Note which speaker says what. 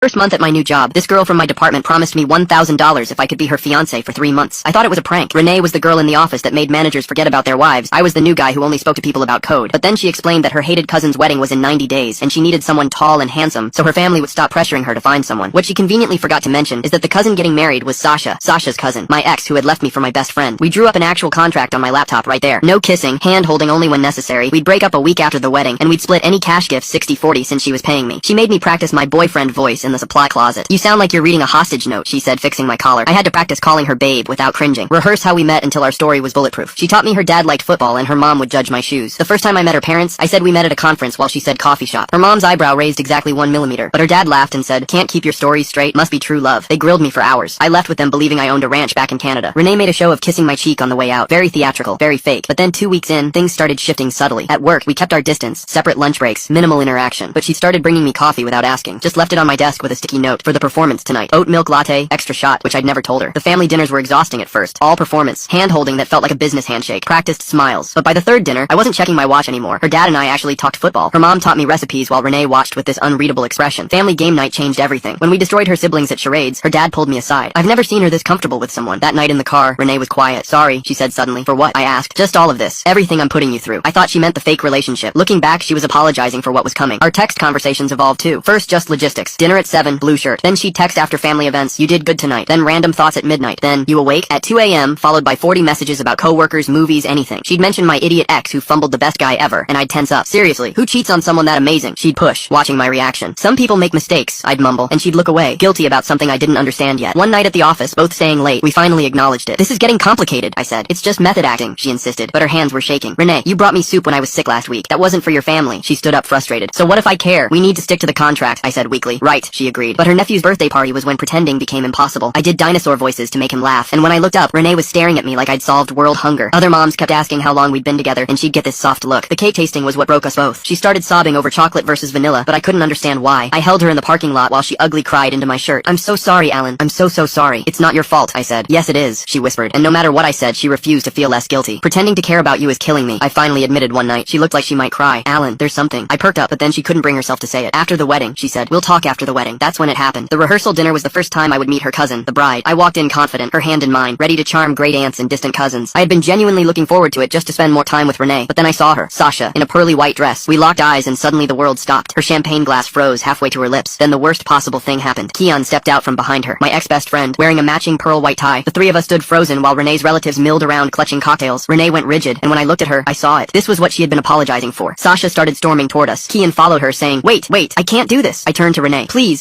Speaker 1: First month at my new job, this girl from my department promised me $1,000 if I could be her fiancé for 3 months. I thought it was a prank. Renee was the girl in the office that made managers forget about their wives. I was the new guy who only spoke to people about code. But then she explained that her hated cousin's wedding was in 90 days, and she needed someone tall and handsome, so her family would stop pressuring her to find someone. What she conveniently forgot to mention is that the cousin getting married was Sasha's cousin, my ex who had left me for my best friend. We drew up an actual contract on my laptop right there. No kissing, hand-holding only when necessary. We'd break up a week after the wedding, and we'd split any cash gifts 60-40 since she was paying me. She made me practice my boyfriend voice in the supply closet. "You sound like you're reading a hostage note," she said, fixing my collar. I had to practice calling her babe without cringing. Rehearse how we met until our story was bulletproof. She taught me her dad liked football and her mom would judge my shoes. The first time I met her parents, I said we met at a conference while she said coffee shop. Her mom's eyebrow raised exactly 1 millimeter, but her dad laughed and said, "Can't keep your stories straight, must be true love." They grilled me for hours. I left with them believing I owned a ranch back in Canada. Renee made a show of kissing my cheek on the way out. Very theatrical, very fake. But then 2 weeks in, things started shifting subtly. At work, we kept our distance, separate lunch breaks, minimal interaction. But she started bringing me coffee without asking. Just left it on my desk with a sticky note. "For the performance tonight. Oat milk latte, extra shot," which I'd never told her. The family dinners were exhausting at first. All performance. Hand-holding that felt like a business handshake. Practiced smiles. But by the third dinner, I wasn't checking my watch anymore. Her dad and I actually talked football. Her mom taught me recipes while Renee watched with this unreadable expression. Family game night changed everything. When we destroyed her siblings at charades, her dad pulled me aside. I've never seen her this comfortable with someone. That night in the car, Renee was quiet. "Sorry," she said suddenly. "For what?" I asked. "Just all of this. Everything I'm putting you through." I thought she meant the fake relationship. Looking back, she was apologizing for what was coming. Our text conversations evolved too. First, just logistics. Dinner at 7, blue shirt. Then she'd text after family events, "You did good tonight." Then random thoughts at midnight. Then, "You awake?" at 2 a.m., followed by 40 messages about coworkers, movies, anything. She'd mention my idiot ex who fumbled the best guy ever, and I'd tense up. "Seriously, who cheats on someone that amazing?" She'd push, watching my reaction. "Some people make mistakes," I'd mumble, and she'd look away, guilty about something I didn't understand yet. One night at the office, both staying late, we finally acknowledged it. "This is getting complicated," I said. "It's just method acting," she insisted, but her hands were shaking. "Renee, you brought me soup when I was sick last week. That wasn't for your family." She stood up frustrated. "So what if I care? We need to stick to the contract," I said weakly. "Right," she agreed. But her nephew's birthday party was when pretending became impossible. I did dinosaur voices to make him laugh, and when I looked up, Renee was staring at me like I'd solved world hunger. Other moms kept asking how long we'd been together, and she'd get this soft look. The cake tasting was what broke us both. She started sobbing over chocolate versus vanilla, but I couldn't understand why. I held her in the parking lot while she ugly cried into my shirt. "I'm so sorry, Alan. I'm so sorry." "It's not your fault," I said. "Yes, it is," she whispered, and no matter what I said, she refused to feel less guilty. "Pretending to care about you is killing me," I finally admitted one night. She looked like she might cry. "Alan, there's something." I perked up, but then she couldn't bring herself to say it. "After the wedding," she said. "We'll talk after the wedding." That's when it happened. The rehearsal dinner was the first time I would meet her cousin, the bride. I walked in confident, her hand in mine, ready to charm great aunts and distant cousins. I had been genuinely looking forward to it just to spend more time with Renee, but then I saw her, Sasha, in a pearly white dress. We locked eyes and suddenly the world stopped. Her champagne glass froze halfway to her lips. Then the worst possible thing happened. Keon stepped out from behind her, my ex-best friend, wearing a matching pearl white tie. The three of us stood frozen while Renee's relatives milled around clutching cocktails. Renee went rigid, and when I looked at her, I saw it. This was what she had been apologizing for. Sasha started storming toward us. Keon followed her, saying, Wait, I can't do this." I turned to Renee. "Please,